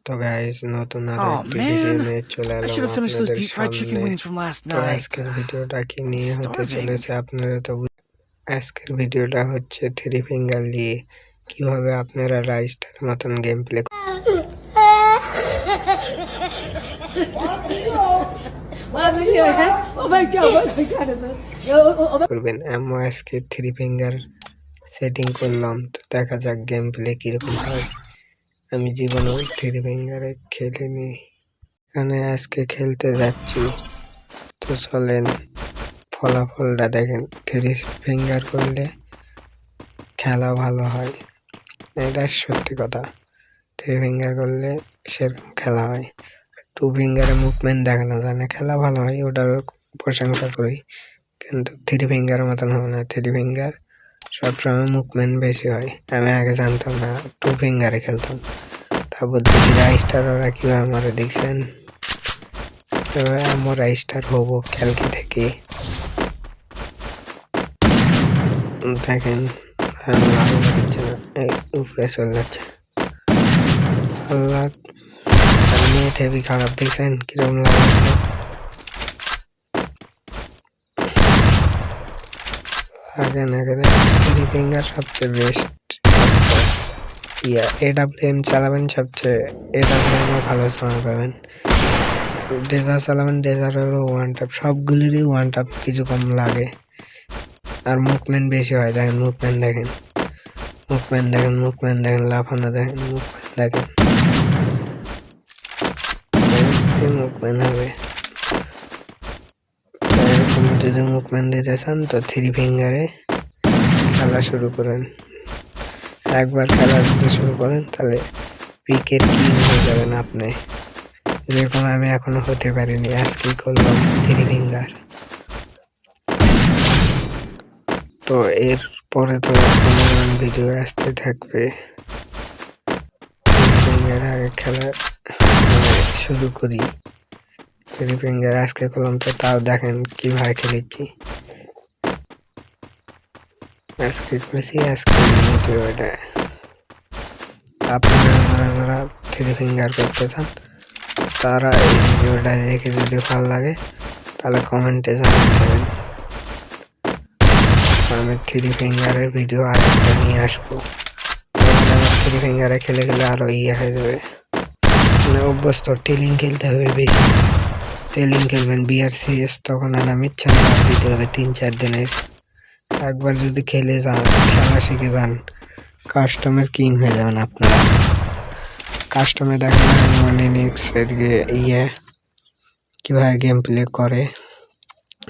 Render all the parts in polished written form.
তো গাইস নতুন আরো Oh একটি ভিডিও man, নিয়ে চলে I এলাম should have finished those আপনাদের deep fried chicken সামনে। wings from last তো night. আজকের ভিডিওটা কি নিয়ে হতে Starving. চলেছে আপনারা তো আজকের ভিডিওটা হচ্ছে থ্রি ফিঙ্গার নিয়ে কিভাবে আপনারা রাইস্টার মতন গেম প্লে করবেন। আমি আজকে থ্রি ফিঙ্গার সেটিং করলাম, তো দেখা যাক গেম প্লে কিরকম হয়। আমি জীবনে থ্রি ফিঙ্গারে খেলিনি, এখানে আজকে খেলতে যাচ্ছি। তো চলেন ফলাফলটা দেখেন। থ্রি ফিঙ্গার করলে খেলা ভালো হয়, এটা সত্যি কথা। থ্রি ফিঙ্গার করলে সেরকম খেলা হয়। টু ফিঙ্গারে মুভমেন্ট দেখানো যায় না, খেলা ভালো হয়, ওটার প্রশংসা করি। কিন্তু থ্রি ফিঙ্গার মতন হবে না। থ্রি ফিঙ্গার সবসময় মুভমেন্ট বেশি হয়। আমি আগে জানতাম না, টু ফিঙ্গারে খেলতাম। তারপর দেখি রাইস্টার ওরা কীভাবে মারে দেখছেন। এবার আমার রাইস্টার হবো কালকে থেকে। দেখেন দিচ্ছে না, এই উপরে চলে যাচ্ছে। আল্লাহ, নেট হেভি খারাপ, দেখছেন কিরকম লাগছে। থ্রি ফিঙ্গার সবচেয়ে বেস্ট। AWM চালাবেন, সবচেয়ে AWM ভালো সময় পাবেন। ডেজার চালাবেন, ডেজারেরও ওয়ান ট্যাপ, সবগুলিরই ওয়ান ট্যাপ কিছু কম লাগে আর মুভমেন্ট বেশি হয়। দেখেন মুভমেন্ট দেখেন, মুভমেন্ট দেখেন, লাফানো দেখেন, মুভমেন্ট দেখেন, মুভমেন্ট হবে। এরকম যদি মুভমেন্ট দিতে চান তো থ্রি ফিঙ্গারে খেলা শুরু করেন। একবার খেলা যদি শুরু করেন তাহলে পিকের কিং হয়ে যাবেন আপনি, যেরকম আমি এখনো হতে পারিনি। আজকেই করলাম থ্রি ফিঙ্গার। তো এর পরে তো ভিডিও আসতে থাকবে। থ্রি ফিঙ্গার আগে খেলা শুরু করি। থ্রি ফিঙ্গার আজকে করলাম, তো তাও দেখেন কিভাবে খেলেছি। আজকে করেছি, আজকে ভিডিওটা আপনারা যারা থ্রি ফিঙ্গার করতে চান তারা এই ভিডিওটা দেখে যদি ভালো লাগে তাহলে কমেন্টে জানিয়ে দেবেন। আমি থ্রি ফিঙ্গারের ভিডিও আরেকটা নিয়ে আসবো। থ্রি ফিঙ্গারে খেলে খেলে আরো হয়ে যাবে, মানে অভ্যস্ত। টেলিং খেলতে হবে বেশি, টেলিং খেলবেন। BRCS তখন আর আমি ইচ্ছা দিতে হবে 3-4 দিনের। একবার যদি খেলে যান, খেলা শিখে যান, কাস্টমের কিং হয়ে যাবেন আপনারা। কাস্টমে দেখেন মনিনিক্স এদিকে কিভাবে গেম প্লে করে,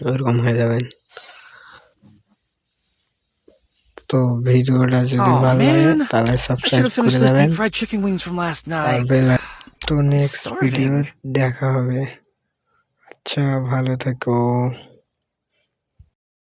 ওইরকম হয়ে যাবেন। তো ভিডিওটা যদি ভালো লাগে তাহলে সাবস্ক্রাইব করে দেবেন। আর তো নেক্সট ভিডিও দেখা হবে। আচ্ছা, ভালো থেকো।